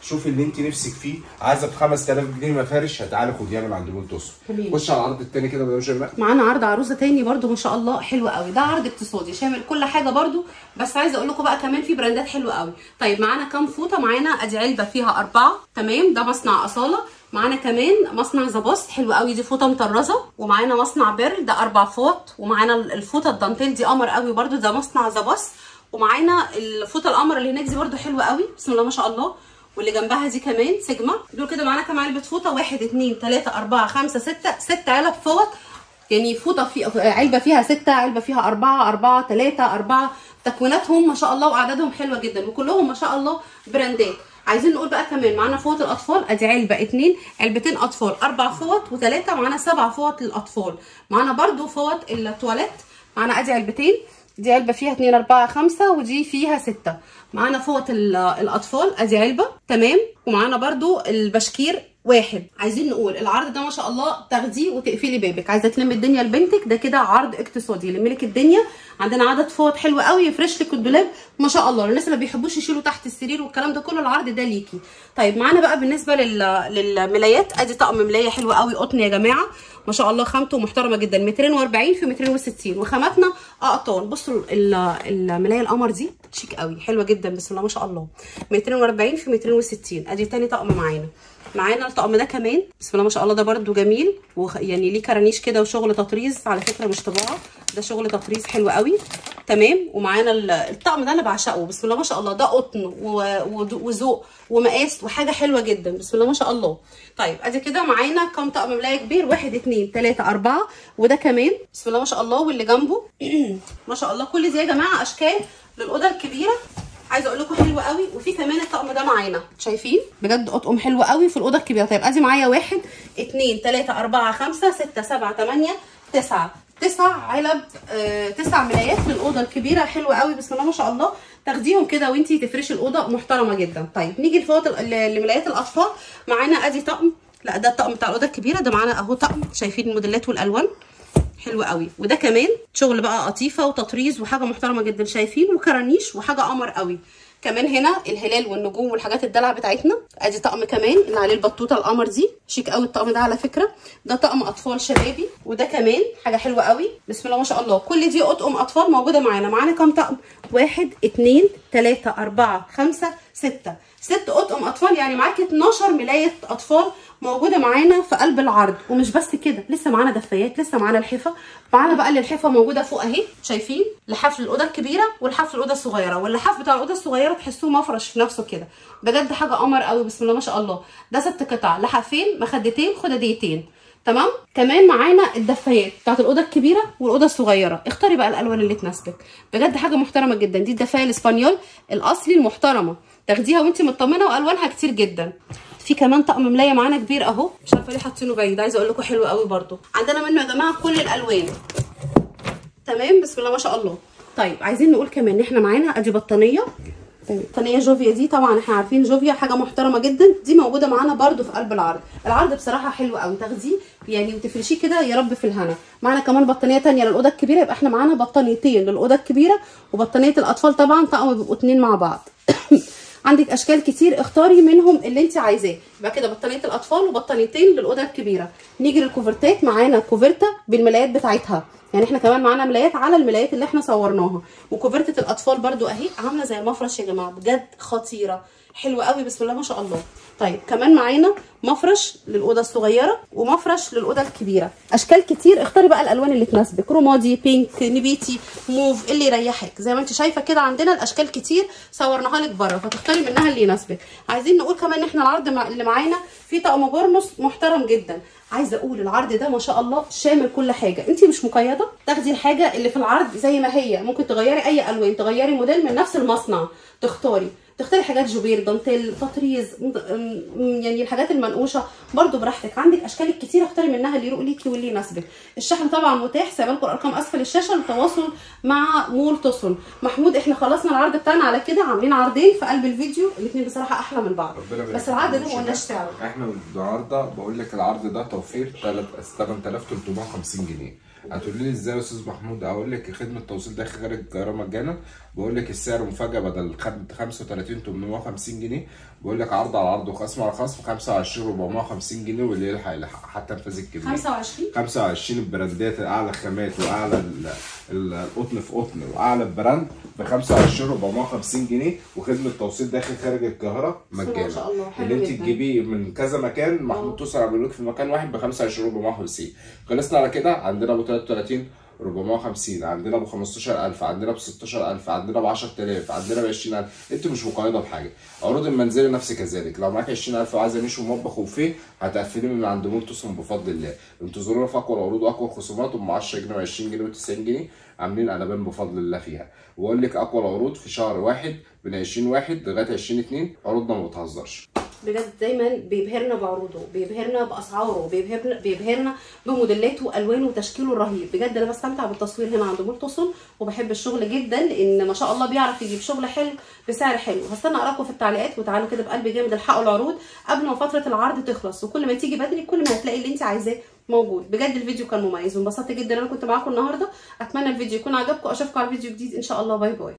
شوفي اللي انت نفسك فيه. عايزه ب 5000 جنيه مفارش، هتعالي خديها من عند مول توصل. خش على العرض الثاني كده يا شيماء. معانا عرض عروسه تاني برده ما شاء الله حلو قوي، ده عرض اقتصادي شامل كل حاجه برده، بس عايزه اقول لكم بقى كمان في براندات حلوه قوي. طيب معانا كام فوطه؟ معانا ادي علبه فيها 4 تمام، ده مصنع اصاله. معانا كمان مصنع زباست حلو قوي، دي فوطه مطرزه. ومعانا مصنع بيرل ده 4 فوط. ومعانا الفوطه الدانتيل دي قمر قوي برده، ده مصنع زباست. ومعانا الفوطه القمر اللي هناك دي برده حلوه قوي بسم الله ما شاء الله، واللي جنبها دي كمان سيجما. دول كده معانا كام علبه فوطه؟ 1 2 3 4 5 6 علب فوط، يعني فوطه في علبه فيها 6، علبه فيها 4 3 4. تكويناتهم ما شاء الله واعدادهم حلوه جدا، وكلهم ما شاء الله براندات. عايزين نقول بقى كمان معانا فوط الاطفال، ادي علبه 2، علبتين اطفال 4 فوط و3، معانا 7 فوط للاطفال. معانا برده فوط التواليت، معانا ادي علبتين، دي علبه فيها 2 4 5 ودي فيها 6. معانا فوط الاطفال ادي علبه تمام. ومعانا برده البشكير 1. عايزين نقول العرض ده ما شاء الله تاخديه وتقفلي بابك، عايزه تلمي الدنيا لبنتك، ده كده عرض اقتصادي يلم لك الدنيا. عندنا عدد فوط حلو قوي يفرش لك الدولاب ما شاء الله، للناس اللي ما بيحبوش يشيلوا تحت السرير والكلام ده كله العرض ده ليكي. طيب معانا بقى بالنسبه للملايات، ادي طقم ملايه حلو قوي قطن يا جماعه ما شاء الله، خامته محترمه جدا، 240 في 260، وخاماتنا اقطان. بصوا الملايه القمر دي شيك قوي حلوه جدا بسم الله ما شاء الله، 240 في 260. ادي تاني طقم معانا الطقم ده كمان بسم الله ما شاء الله، ده برده جميل يعني ليه كرانيش كده وشغل تطريز، على فكره مش طباعه، ده شغل تطريز حلو قوي تمام. ومعانا الطقم ده انا بعشقه بسم الله ما شاء الله، ده قطن وذوق ومقاس وحاجه حلوه جدا بسم الله ما شاء الله. طيب ادي كده معانا كام طقم ملايه كبير؟ 1 2 3 4، وده كمان بسم الله ما شاء الله، واللي جنبه ما شاء الله. كل دي يا جماعه اشكال للاوضه الكبيره، عايزه اقول لكم حلوه قوي. وفي كمان الطقم ده معانا شايفين بجد اطقم حلوه قوي في الاوضه الكبيره. طيب ادي معايا 1 2 3 4 5 6 7 8 9 علب 9 ملايات للاوضه الكبيره حلوه قوي بسم الله ما شاء الله، تاخديهم كده وانتي تفرشي الاوضه محترمه جدا. طيب نيجي لفوط لملايات الاطفال، معانا ادي طقم، لا ده الطقم بتاع الاوضه الكبيره، ده معانا اهو طقم شايفين الموديلات والالوان حلو قوي. وده كمان شغل بقى قطيفه وتطريز وحاجه محترمه جدا شايفين، وكرانيش وحاجه قمر قوي. كمان هنا الهلال والنجوم والحاجات الدلع بتاعتنا. ادي طقم كمان اللي عليه البطوطه القمر دي شيك قوي الطقم ده على فكره، ده طقم اطفال شبابي. وده كمان حاجه حلوه قوي بسم الله ما شاء الله. كل دي اطقم اطفال موجوده معانا كام طقم؟ 1 2 3 4 5 6 اطقم اطفال، يعني معاكي 12 ملايه اطفال موجوده معانا في قلب العرض. ومش بس كده، لسه معانا دفايات، لسه معانا الحفه، معانا بقى اللي الحفه موجوده فوق اهي شايفين، لحاف الاوضه الكبيره والحاف الاوضه الصغيره. واللحاف بتاع الاوضه الصغيره تحسوه مفرش في نفسه كده بجد حاجه قمر قوي بسم الله ما شاء الله. ده 6 قطع، لحافين مخدتين خداديتين تمام. كمان معانا الدفايات بتاعت الاوضه الكبيره والاوضه الصغيره، اختاري بقى الالوان اللي تناسبك بجد حاجه محترمه جدا. دي الدفايه الاسبانيول الاصلي المحترمه، تاخديها وانت مطمنه، والوانها كتير جدا. في كمان طقم ملايه معانا كبير اهو، مش عارفه ليه حاطينه بعيد، عايزه اقول لكم حلو قوي برده، عندنا منه يا جماعه كل الالوان تمام بسم الله ما شاء الله. طيب عايزين نقول كمان ان احنا معانا ادي بطانيه جوفيا، دي طبعا احنا عارفين جوفيا حاجه محترمه جدا، دي موجوده معانا برده في قلب العرض. العرض بصراحه حلو قوي، تاخديه يعني وتفرشيه كده يا رب في الهنا. معانا كمان بطانيه ثانيه للاوضه الكبيره، يبقى احنا معانا بطانيتين للاوضه الكبيره وبطانيه الاطفال طبعا طقم بيبقوا 2 مع بعض. عندك اشكال كتير اختاري منهم اللي انت عايزاه. يبقى كده بطانيه الاطفال وبطانيتين للاوضه الكبيره. نيجي للكوفرتات، معانا كوفرته بالملايات بتاعتها، يعني احنا كمان معانا ملايات على الملايات اللي احنا صورناها. وكوفرته الاطفال برده اهي عامله زي المفرش يا جماعه بجد خطيره حلوه قوي بسم الله ما شاء الله. طيب كمان معانا مفرش للاوضه الصغيره ومفرش للاوضه الكبيره، اشكال كتير اختاري بقى الالوان اللي تناسبك، رمادي بينك نبيتي موف اللي يريحك. زي ما انت شايفه كده عندنا الاشكال كتير صورناها لك بره، فتختاري منها اللي يناسبك. عايزين نقول كمان ان احنا العرض اللي معانا في طقم بورنوس محترم جدا. عايزه اقول العرض ده ما شاء الله شامل كل حاجه، انت مش مقيده، تاخدي الحاجه اللي في العرض زي ما هي، ممكن تغيري اي الوان، تغيري موديل من نفس المصنع، تختاري حاجات جوبير دانتيل تطريز، يعني الحاجات المنقوشه برده براحتك. عندك اشكال كتير اختاري منها اللي يروق ليكي واللي يناسبك. الشحن طبعا متاح، سايبه لكم الارقام اسفل الشاشه للتواصل مع مول توصل. محمود احنا خلصنا العرض بتاعنا على كده، عاملين عرضين في قلب الفيديو الاثنين بصراحه احلى من بعض، بس العرض ده ما قلناش سعره. احنا النهارده بقول لك العرض ده توفير 8350 جنيه. هتقولي لي ازاي يا استاذ محمود؟ اقول لك خدمه التوصيل داخل خارج القاهره مجانا. بقول لك السعر مفاجاه، بدل 35850 جنيه بقول لك عرض على عرض وخصم على خصم 25450 جنيه، واللي يلحق يلحق حتى نفاذ الكميه. 25 البراندات اعلى خامات واعلى القطن في قطن واعلى براند ب 25450 جنيه، وخدمه توصيل داخل خارج القاهره مجانا. ما شاء الله حلو اللي انت جدا. تجيبيه من كذا مكان محمود توصل يعمل لك في مكان واحد ب 25450. خلصنا على كده. عندنا ابو 33 450، عندنا ب 15000، عندنا ب 16000، عندنا ب 10000، عندنا ب 20000. انت مش مقيده بحاجه. عروض المنزلي نفس كذلك، لو معاك 20000 وعايزه نيش ومطبخ وبوفيه هتقفلي من عند مول توسن بفضل الله. انتظرونا في اقوى العروض واقوى الخصومات، ام 10 جنيه و20 جنيه و90 جنيه عاملين قلبان بفضل الله فيها. واقول لك اقوى العروض في شهر واحد من 20/1 لغايه 20/2. عروضنا ما بتهزرش بجد، دايما بيبهرنا بعروضه، بيبهرنا باسعاره، بيبهرنا بموديلاته والوانه وتشكيله الرهيب. بجد انا بستمتع بالتصوير هنا عند مول توسن، وبحب الشغل جدا لان ما شاء الله بيعرف يجيب شغل حلو بسعر حلو. هستنى اراكم في التعليقات، وتعالوا كده بقلب جامد الحقوا العروض قبل ما فتره العرض تخلص، وكل ما تيجي بدري كل ما هتلاقي اللي انت عايزاه موجود. بجد الفيديو كان مميز وانبسطت جدا انا كنت معاكم النهارده. اتمنى الفيديو يكون عجبكم، اشوفكم على فيديو جديد ان شاء الله. باي باي.